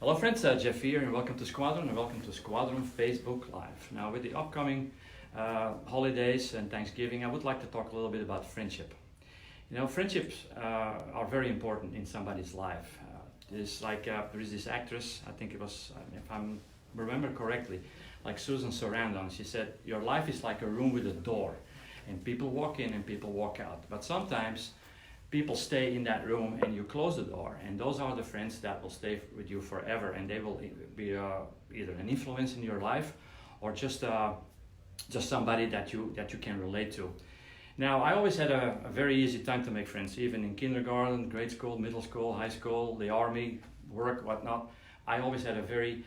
Hello friends, Jeff here and welcome to Squadron and welcome to Squadron Facebook Live. Now with the upcoming holidays and Thanksgiving, I would like to talk a little bit about friendship. You know, friendships are very important in somebody's life. It's like there is this actress, I think it was, if I remember correctly, like Susan Sarandon. She said, your life is like a room with a door and people walk in and people walk out. But sometimes people stay in that room and you close the door, and those are the friends that will stay with you forever, and they will be either an influence in your life or just somebody that you can relate to. Now, I always had a very easy time to make friends, even in kindergarten, grade school, middle school, high school, the army, work, whatnot. I always had a very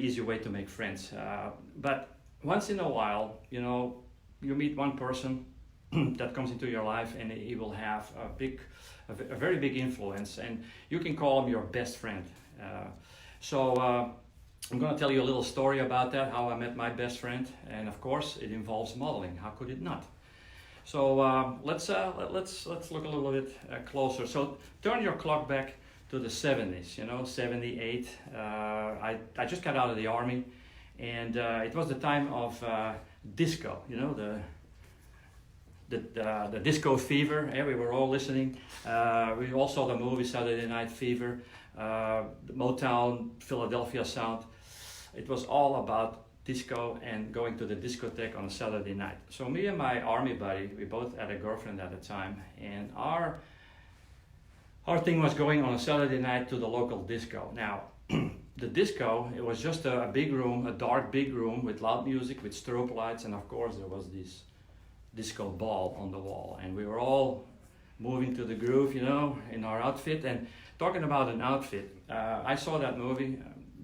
easy way to make friends. But once in a while, you know, you meet one person that comes into your life and he will have a very big influence, and you can call him your best friend. So I'm going to tell you a little story about that, how I met my best friend, and of course it involves modeling. How could it not? So let's look a little bit closer. So turn your clock back to the 70s, you know, 78. I just got out of the army, and it was the time of disco, you know, the disco fever. Yeah, we were all listening. We all saw the movie Saturday Night Fever, the Motown, Philadelphia sound. It was all about disco and going to the discotheque on a Saturday night. So me and my army buddy, we both had a girlfriend at the time, and our thing was going on a Saturday night to the local disco. Now, the disco, it was just a big room, a dark big room with loud music, with strobe lights, and of course there was this disco ball on the wall, and we were all moving to the groove, you know, in our outfit. And talking about an outfit, I saw that movie,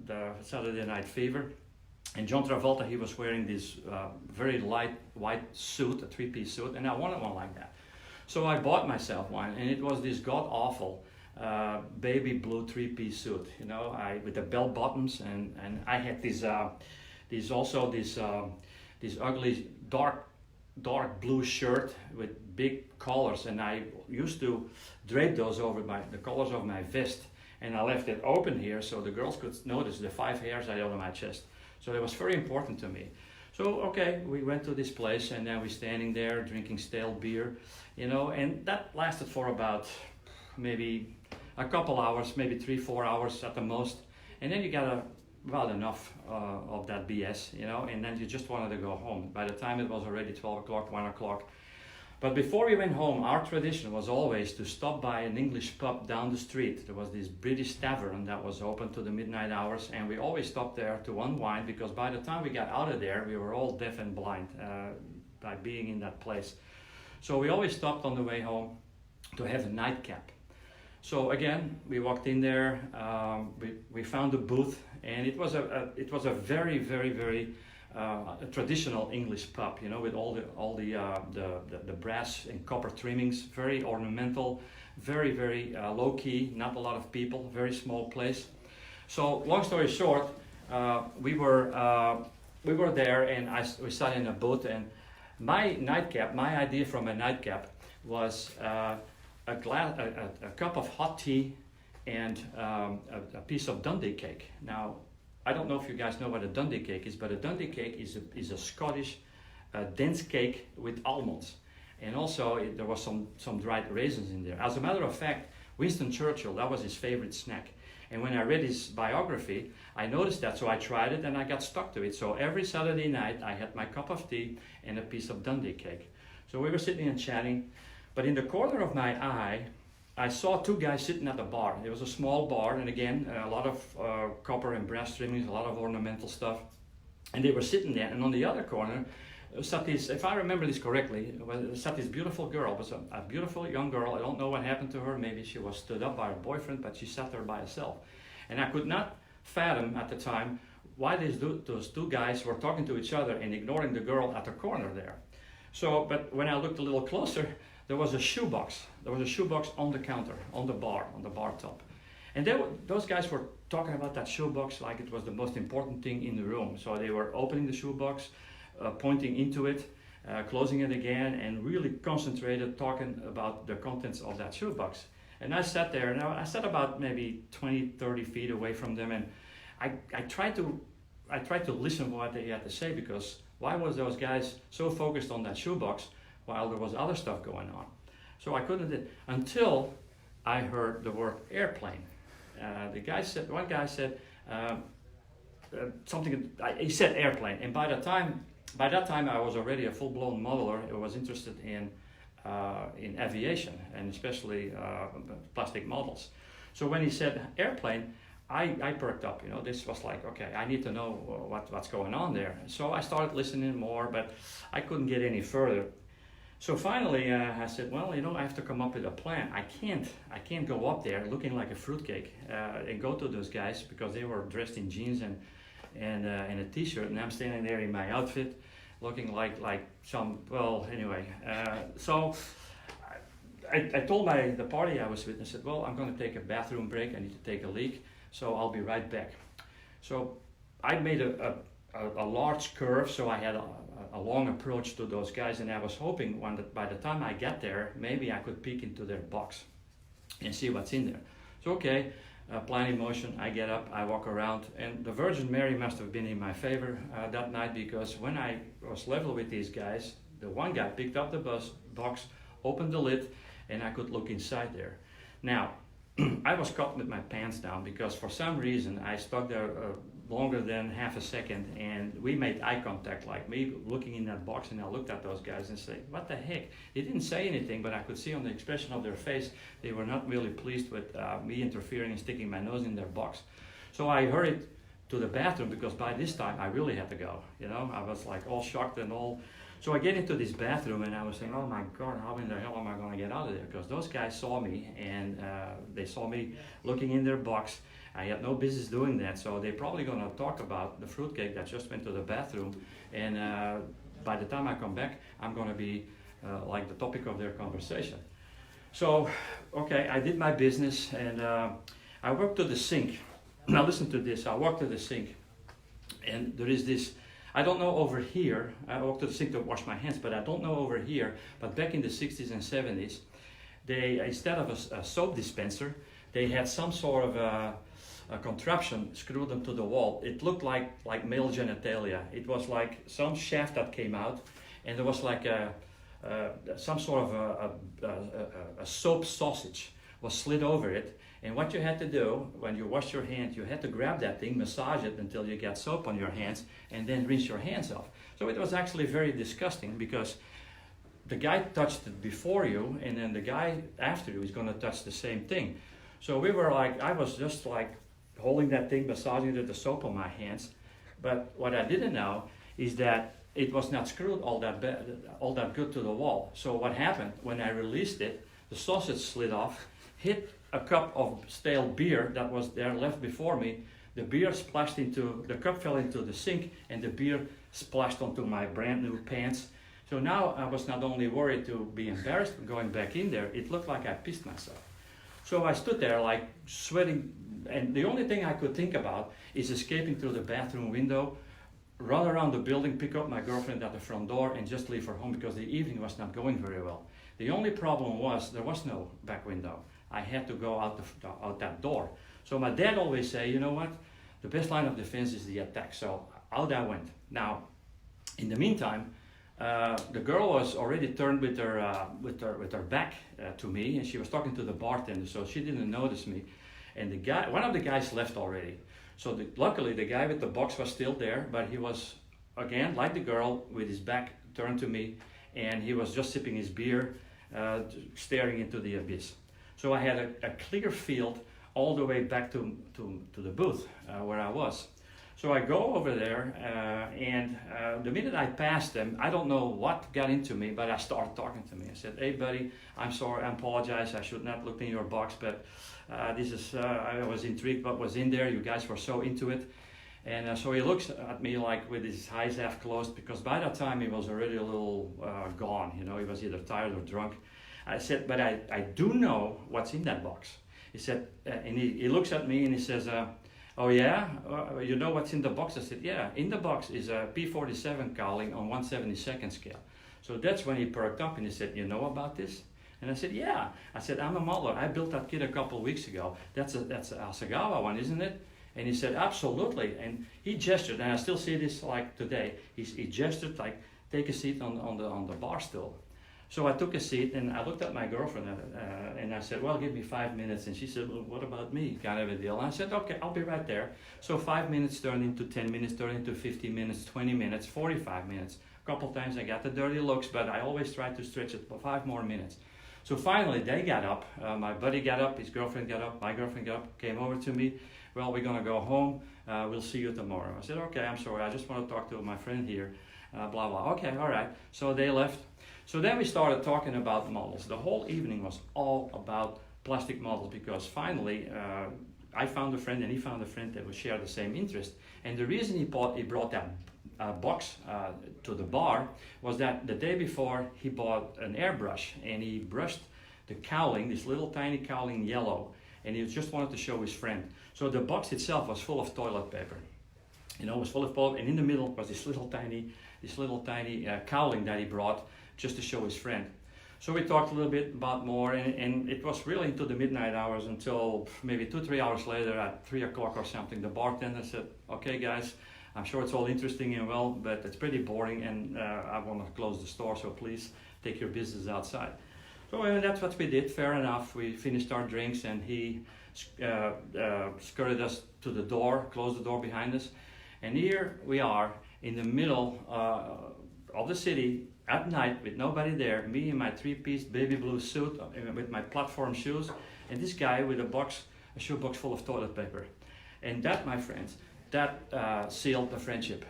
the Saturday Night Fever, and John Travolta, he was wearing this very light white suit, a three-piece suit, and I wanted one like that. So I bought myself one, and it was this god-awful baby blue three-piece suit, you know, with the bell bottoms, and I had this ugly dark blue shirt with big collars, and I used to drape those over the collars of my vest, and I left it open here so the girls could notice the 5 hairs I had on my chest. So it was very important to me. So okay, we went to this place, and then we're standing there drinking stale beer, you know, and that lasted for about maybe a couple hours, maybe 3-4 hours at the most, and then you got about enough of that BS, you know, and then you just wanted to go home. By the time it was already 12 o'clock, 1 o'clock. But before we went home, our tradition was always to stop by an English pub down the street. There was this British tavern that was open to the midnight hours, and we always stopped there to unwind, because by the time we got out of there, we were all deaf and blind by being in that place. So we always stopped on the way home to have a nightcap. So again, we walked in there, we found a booth, and it was a very traditional English pub, you know, with all the brass and copper trimmings, very ornamental, very low key, not a lot of people, very small place. So long story short, we were there, and we sat in a booth, and my idea from a nightcap was a cup of hot tea and a piece of Dundee cake. Now, I don't know if you guys know what a Dundee cake is, but a Dundee cake is a Scottish dense cake with almonds, and also there was some dried raisins in there. As a matter of fact, Winston Churchill, that was his favorite snack. And when I read his biography, I noticed that, so I tried it and I got stuck to it. So every Saturday night I had my cup of tea and a piece of Dundee cake. So we were sitting and chatting, but in the corner of my eye, I saw 2 guys sitting at the bar. It was a small bar, and again, a lot of copper and brass trimmings, a lot of ornamental stuff. And they were sitting there, and on the other corner sat this, if I remember this correctly, sat this beautiful girl. It was a beautiful young girl. I don't know what happened to her. Maybe she was stood up by her boyfriend, but she sat there by herself. And I could not fathom at the time why those 2 guys were talking to each other and ignoring the girl at the corner there. So, but when I looked a little closer, there was a shoebox. There was a shoebox on the counter, on the bar top. And those guys were talking about that shoebox like it was the most important thing in the room. So they were opening the shoebox, pointing into it, closing it again, and really concentrated talking about the contents of that shoebox. And I sat there, and I sat about maybe 20, 30 feet away from them, and I tried to listen to what they had to say, because why was those guys so focused on that shoebox while there was other stuff going on? So I couldn't, until I heard the word airplane. One guy said something. He said airplane, and by that time I was already a full-blown modeler. I was interested in aviation, and especially plastic models. So when he said airplane, I perked up. This was like, okay, I need to know what's going on there. So I started listening more, but I couldn't get any further. So finally, I said, well, I have to come up with a plan. I can't go up there looking like a fruitcake and go to those guys, because they were dressed in jeans and a t-shirt, and I'm standing there in my outfit, looking like some. Well, anyway. So I told the party I was with, I said, well, I'm going to take a bathroom break. I need to take a leak, so I'll be right back. So I made a large curve, so I had a long approach to those guys, and I was hoping by the time I get there, maybe I could peek into their box and see what's in there. So okay, plan in motion, I get up, I walk around, and the Virgin Mary must have been in my favor that night, because when I was level with these guys, the one guy picked up the box, opened the lid, and I could look inside there. Now, I was caught with my pants down, because for some reason I stuck there longer than half a second, and we made eye contact, like me looking in that box, and I looked at those guys and said, what the heck? They didn't say anything, but I could see on the expression of their face they were not really pleased with me interfering and sticking my nose in their box. So I hurried to the bathroom, because by this time I really had to go. I was like all shocked and all. So I get into this bathroom, and I was saying, oh my God, how in the hell am I going to get out of there? Because those guys saw me, and they saw me looking in their box. I had no business doing that, so they're probably going to talk about the fruitcake that just went to the bathroom, and by the time I come back, I'm going to be like the topic of their conversation. So, okay, I did my business, and I walked to the sink. Now listen to this. I walked to the sink, and there is this. I don't know over here. I walked to the sink to wash my hands, but I don't know over here. But back in the 60s and 70s, they, instead of a soap dispenser, they had some sort of a contraption screwed onto the wall. It looked like male genitalia. It was like some shaft that came out, and there was like some sort of a soap sausage was slid over it. And what you had to do when you wash your hands, you had to grab that thing, massage it until you get soap on your hands, and then rinse your hands off. So it was actually very disgusting, because the guy touched it before you, and then the guy after you is going to touch the same thing. So we were like, I was just like holding that thing, massaging it with the soap on my hands. But what I didn't know is that it was not screwed all that good to the wall. So what happened when I released it, the sausage slid off, hit a cup of stale beer that was there left before me. The beer splashed into, the cup fell into the sink, and the beer splashed onto my brand new pants. So now I was not only worried to be embarrassed going back in there, it looked like I pissed myself. So I stood there like sweating, and the only thing I could think about is escaping through the bathroom window, run around the building, pick up my girlfriend at the front door, and just leave her home, because the evening was not going very well. The only problem was there was no back window. I had to go out that door. So my dad always say, you know what, the best line of defense is the attack. So out I went. Now, in the meantime, the girl was already turned with her back to me, and she was talking to the bartender, so she didn't notice me. And one of the guys left already. So luckily the guy with the box was still there, but he was again like the girl with his back turned to me, and he was just sipping his beer, staring into the abyss. So I had a clear field all the way back to the booth where I was. So I go over there, and the minute I passed them, I don't know what got into me, but I started talking to me. I said, hey buddy, I'm sorry, I apologize, I should not look in your box, but I was intrigued what was in there, you guys were so into it. And so he looks at me like with his eyes half closed, because by that time he was already a little gone, he was either tired or drunk. I said, but I do know what's in that box. He said, and he looks at me and he says, oh yeah, you know what's in the box? I said, yeah, in the box is a P47 cowling on 1/72 scale. So that's when he perked up and he said, you know about this? And I said, yeah. I said, I'm a modeler. I built that kit a couple of weeks ago. That's a Asagawa one, isn't it? And he said, absolutely. And he gestured, and I still see this like today. He gestured like, take a seat on the bar stool. So I took a seat and I looked at my girlfriend and I said, well, give me 5 minutes. And she said, well, what about me? Kind of a deal. And I said, okay, I'll be right there. So 5 minutes turned into 10 minutes, turned into 15 minutes, 20 minutes, 45 minutes. A couple times I got the dirty looks, but I always tried to stretch it for 5 more minutes. So finally they got up. My buddy got up, his girlfriend got up, my girlfriend got up, came over to me. Well, we're gonna go home. We'll see you tomorrow. I said, okay, I'm sorry. I just want to talk to my friend here. Blah, blah. Okay, all right. So they left. So then we started talking about models. The whole evening was all about plastic models because finally I found a friend and he found a friend that would share the same interest. And the reason he brought that box to the bar was that the day before he bought an airbrush and he brushed the cowling, this little tiny cowling yellow, and he just wanted to show his friend. So the box itself was full of toilet paper. You know, it was full of toilet, and in the middle was this little tiny cowling that he brought just to show his friend. So we talked a little bit about more, and it was really into the midnight hours until maybe 2-3 hours later at 3 o'clock or something. The bartender said, okay guys, I'm sure it's all interesting and well, but it's pretty boring and I want to close the store, so please take your business outside. So that's what we did, fair enough. We finished our drinks and he skirted us to the door, closed the door behind us. And here we are in the middle of the city at night with nobody there, me in my 3-piece baby blue suit with my platform shoes, and this guy with a shoebox full of toilet paper. And that, my friends, that sealed the friendship.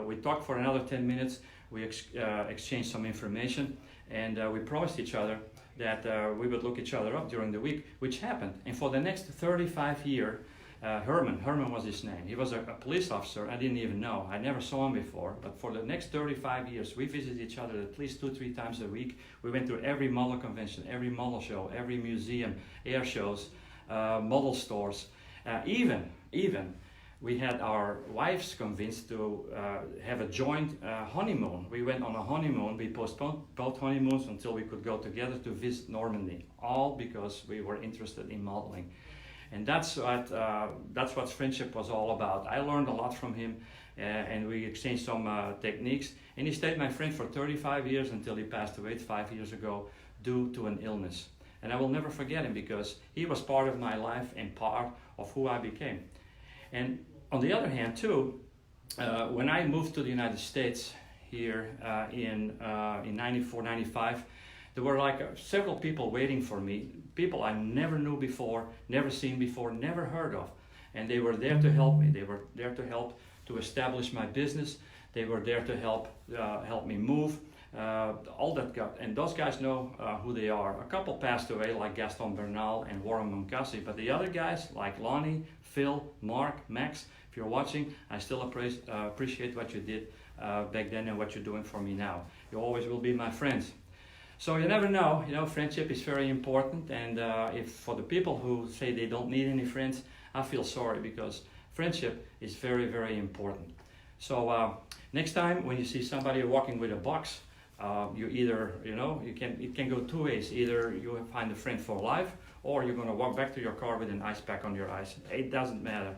We talked for another 10 minutes, we exchanged some information, and we promised each other that we would look each other up during the week, which happened. And for the next 35 years, Herman was his name. He was a police officer. I didn't even know. I never saw him before. But for the next 35 years, we visited each other at least 2-3 times a week. We went to every model convention, every model show, every museum, air shows, model stores. Even we had our wives convinced to have a joint honeymoon. We went on a honeymoon. We postponed both honeymoons until we could go together to visit Normandy, all because we were interested in modeling. And that's what friendship was all about. I learned a lot from him, and we exchanged some techniques. And he stayed my friend for 35 years until he passed away 5 years ago due to an illness. And I will never forget him because he was part of my life and part of who I became. And on the other hand, too, when I moved to the United States here in 94, 95, there were like several people waiting for me, people I never knew before, never seen before, never heard of. And they were there to help me. They were there to help to establish my business. They were there to help me move. All that got, and those guys know who they are. A couple passed away, like Gaston Bernal and Warren Moncassi, but the other guys, like Lonnie, Phil, Mark, Max, if you're watching, I still appreciate what you did back then and what you're doing for me now. You always will be my friends. So you never know, friendship is very important, and if for the people who say they don't need any friends, I feel sorry because friendship is very, very important. So next time when you see somebody walking with a box, you either, it can go two ways. Either you find a friend for life, or you're going to walk back to your car with an ice pack on your eyes. It doesn't matter.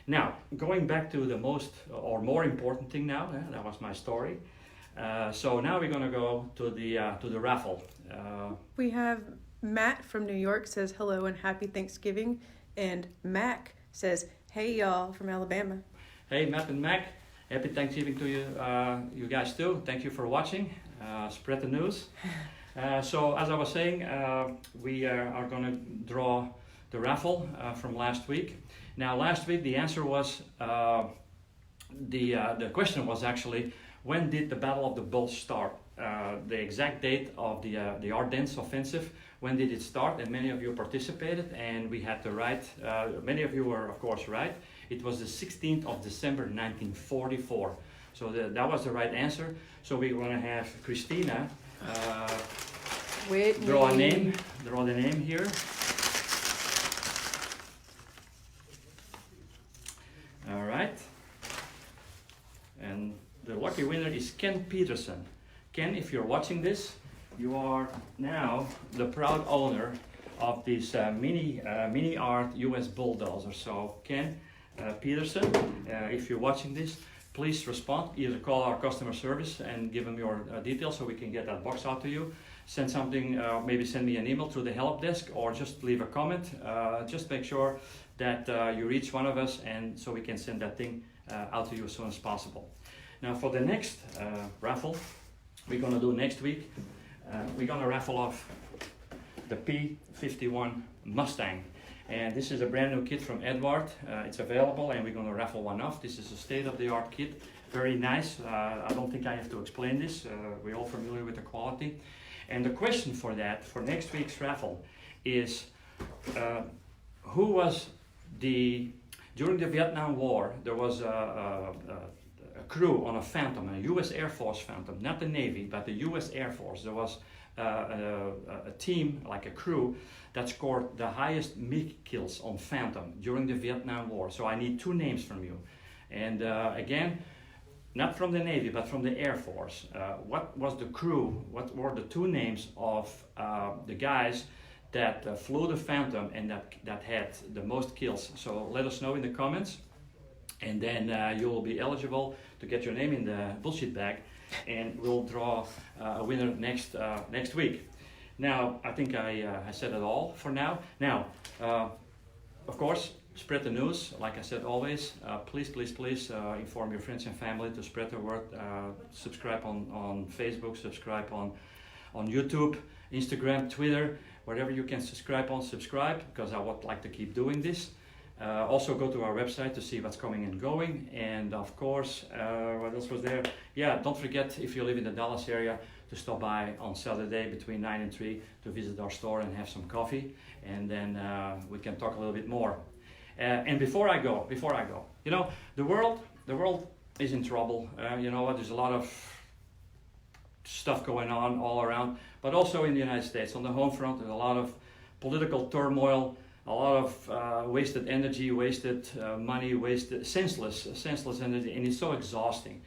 Now, going back to the most or more important thing now, that was my story. So now we're going to go to the raffle. We have Matt from New York says hello and happy Thanksgiving, and Mac says hey y'all from Alabama. Hey Matt and Mac, happy Thanksgiving to you, you guys too. Thank you for watching. Spread the news. So as I was saying, we are going to draw the raffle from last week. Now last week the answer was the question was actually, when did the Battle of the Bulge start? The exact date of the Ardennes offensive, when did it start? And many of you participated, and we had the right, many of you were of course right. It was the 16th of December 1944. So that was the right answer. So we're going to have Christina draw the name here. All right. And the lucky winner is Ken Peterson. Ken, if you're watching this, you are now the proud owner of this mini art US bulldozer. So Ken Peterson, if you're watching this, please respond. Either call our customer service and give them your details so we can get that box out to you. Send something, maybe send me an email through the help desk, or just leave a comment. Just make sure that you reach one of us, and so we can send that thing out to you as soon as possible. Now for the next raffle we're going to do next week, we're going to raffle off the P51 Mustang. And this is a brand new kit from Edward. It's available, and we're going to raffle one off. This is a state-of-the-art kit, very nice. I don't think I have to explain this. We're all familiar with the quality. And the question for that, for next week's raffle, is who was during the Vietnam War, there was a crew on a Phantom, a US Air Force Phantom, not the Navy, but the US Air Force. There was a team, like a crew, that scored the highest MiG kills on Phantom during the Vietnam War. So I need 2 names from you. And again, not from the Navy, but from the Air Force. What was the crew, what were the 2 names of the guys that flew the Phantom and that had the most kills? So let us know in the comments, and then you will be eligible to get your name in the bullshit bag, and we'll draw a winner next week. Now, I think I said it all for now. Now, of course, spread the news. Like I said always, please inform your friends and family to spread the word. Subscribe on Facebook, subscribe on YouTube, Instagram, Twitter, wherever you can subscribe, because I would like to keep doing this. Also go to our website to see what's coming and going. And of course, what else was there? Yeah, don't forget, if you live in the Dallas area, to stop by on Saturday between 9 and 3 to visit our store and have some coffee. And then we can talk a little bit more. And before I go, you know, the world is in trouble. You know what, there's a lot of stuff going on all around, but also in the United States, on the home front, there's a lot of political turmoil, a lot of wasted energy, wasted money, wasted senseless energy, and it's so exhausting.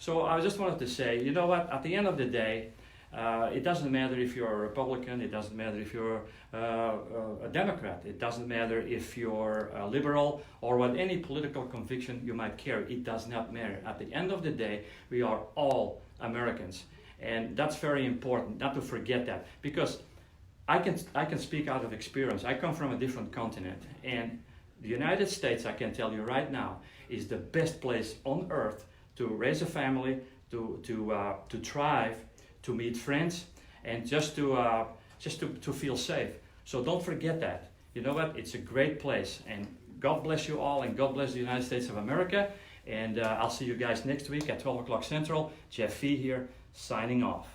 So I just wanted to say, you know what, at the end of the day, it doesn't matter if you're a Republican, it doesn't matter if you're a Democrat, it doesn't matter if you're a liberal, or what any political conviction you might carry, it does not matter. At the end of the day, we are all Americans, and that's very important, not to forget that, because I can speak out of experience. I come from a different continent, and the United States, I can tell you right now, is the best place on earth to raise a family, to thrive, to meet friends, and just to feel safe. So don't forget that. You know what? It's a great place, and God bless you all, and God bless the United States of America. And I'll see you guys next week at 12 o'clock Central. Jeff Fee here, signing off.